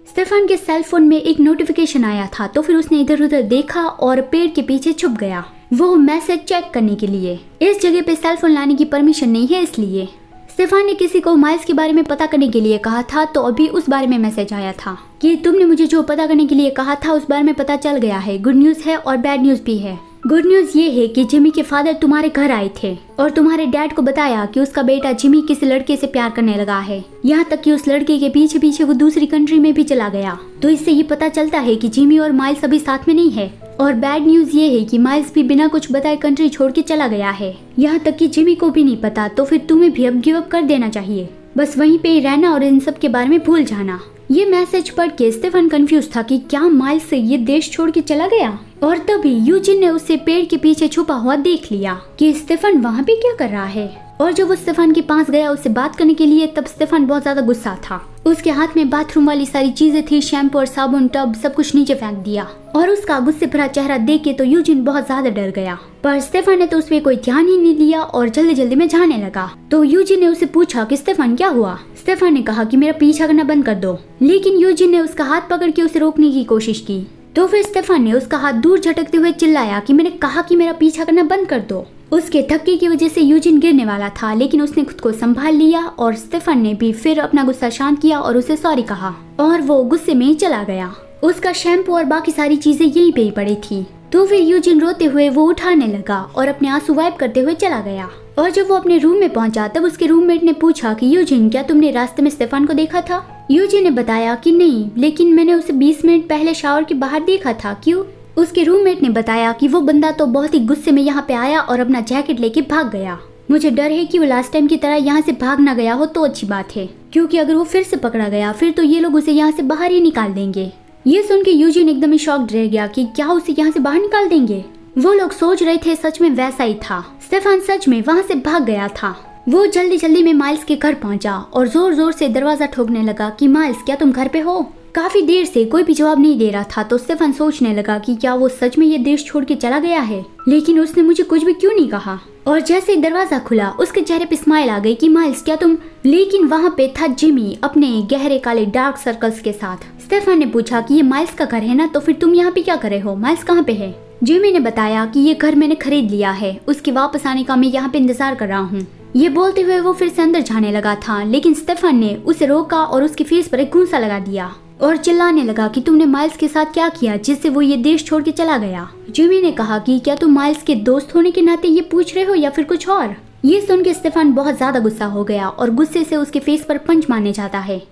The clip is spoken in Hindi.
स्टेफान के सेल फोन में एक नोटिफिकेशन आया था, तो फिर उसने इधर उधर देखा और पेड़ के पीछे छुप गया वो मैसेज चेक करने के लिए। इस जगह पे सेल फोन लाने की परमिशन नहीं है, इसलिए स्टेफान ने किसी को माइल्स के बारे में पता करने के लिए कहा था, तो अभी उस बारे में मैसेज आया था कि तुमने मुझे जो पता करने के लिए कहा था उस बारे में पता चल गया है। गुड न्यूज है और बैड न्यूज भी है। गुड न्यूज ये है कि जिमी के फादर तुम्हारे घर आए थे और तुम्हारे डैड को बताया कि उसका बेटा जिमी किसी लड़के से प्यार करने लगा है, यहाँ तक कि उस लड़के के पीछे पीछे वो दूसरी कंट्री में भी चला गया। तो इससे ये पता चलता है कि जिमी और माइल्स अभी साथ में नहीं है। और बैड न्यूज ये है कि माइल्स भी बिना कुछ बताए कंट्री छोड़ के चला गया है, यहाँ तक कि जिमी को भी नहीं पता। तो फिर तुम्हें भी अब गिव अप कर देना चाहिए, बस वहीं पे रहना और इन सब के बारे में भूल जाना। ये मैसेज पढ़ के स्टेफन कंफ्यूज था कि क्या माइल्स से ये देश छोड़ के चला गया। और तभी यूजिन ने उसे पेड़ के पीछे छुपा हुआ देख लिया कि स्टेफन वहाँ पे क्या कर रहा है। और जब वो स्टेफन के पास गया उससे बात करने के लिए, तब स्टेफन बहुत ज्यादा गुस्सा था। उसके हाथ में बाथरूम वाली सारी चीजें थी, शैम्पू और साबुन, टब सब कुछ नीचे फेंक दिया। और उसका गुस्से भरा चेहरा देख के तो यूजिन बहुत ज्यादा डर गया, पर स्टेफन ने तो उस पर कोई ध्यान ही नहीं दिया और जल्दी जल्दी में जाने लगा। तो यूजिन ने उसे पूछा कि स्टेफन क्या हुआ। स्टेफन ने कहा कि मेरा पीछा करना बंद कर दो, लेकिन यूजिन ने उसका हाथ पकड़ के उसे रोकने की कोशिश की। तो फिर स्टेफन ने उसका हाथ दूर झटकते हुए चिल्लाया कि मैंने कहा कि मेरा पीछा करना बंद कर दो। उसके धक्के की वजह से यूजिन गिरने वाला था, लेकिन उसने खुद को संभाल लिया और स्टेफन ने भी फिर अपना गुस्सा शांत किया और उसे सॉरी कहा और वो गुस्से में ही चला गया। उसका शैम्पू और बाकी सारी चीजें यहीं पे ही पड़ी थी। तो फिर यूजिन रोते हुए वो उठाने लगा और अपने आंसू वाइप करते हुए चला गया। और जब वो अपने रूम में पहुंचा तब उसके रूममेट ने पूछा कि यूजिन क्या तुमने रास्ते में स्टेफन को देखा था। यूजिन ने बताया कि नहीं, लेकिन मैंने उसे 20 मिनट पहले शावर के बाहर देखा था। क्यों? उसके रूममेट ने बताया कि वो बंदा तो बहुत ही गुस्से में यहाँ पे आया और अपना जैकेट लेके भाग गया। मुझे डर है कि वो लास्ट टाइम की तरह यहाँ से भाग ना गया हो तो अच्छी बात है, क्योंकि अगर वो फिर से पकड़ा गया फिर तो ये लोग उसे यहाँ से बाहर ही निकाल देंगे। ये सुन के यूजिन एकदम ही शॉक्ड रह गया कि क्या उसे यहाँ से बाहर निकाल देंगे। वो लोग सोच रहे थे सच में वैसा ही था, स्टेफन सच में वहाँ से भाग गया था। वो जल्दी जल्दी में माइल्स के घर पहुंचा और जोर जोर से दरवाजा ठोकने लगा कि माइल्स क्या तुम घर पे हो। काफी देर से कोई भी जवाब नहीं दे रहा था, तो स्टेफन सोचने लगा कि क्या वो सच में ये देश छोड़ के चला गया है, लेकिन उसने मुझे कुछ भी क्यों नहीं कहा। और जैसे ही दरवाजा खुला उसके चेहरे पे स्माइल आ गई कि माइल्स क्या तुम, लेकिन वहाँ पे था जिमी अपने गहरे काले डार्क सर्कल्स के साथ। स्टेफन ने पूछा कि ये माइल्स का घर है ना, तो फिर तुम यहाँ पे क्या कर रहे हो, माइल्स कहाँ पे है। जिमी ने बताया कि ये घर मैंने खरीद लिया है, उसके वापस आने का मैं यहाँ पे इंतजार कर रहा हूँ। ये बोलते हुए वो फिर से अंदर जाने लगा था, लेकिन स्टेफन ने उसे रोका और उसके फेस पर एक घूंसा लगा दिया और चिल्लाने लगा कि तुमने माइल्स के साथ क्या किया जिससे वो ये देश छोड़ के चला गया। जिमी ने कहा कि क्या तुम माइल्स के दोस्त होने के नाते ये पूछ रहे हो या फिर कुछ और। ये सुन के स्टेफन बहुत ज्यादा गुस्सा हो गया और गुस्से से उसके फेस पर पंच मारने जाता है।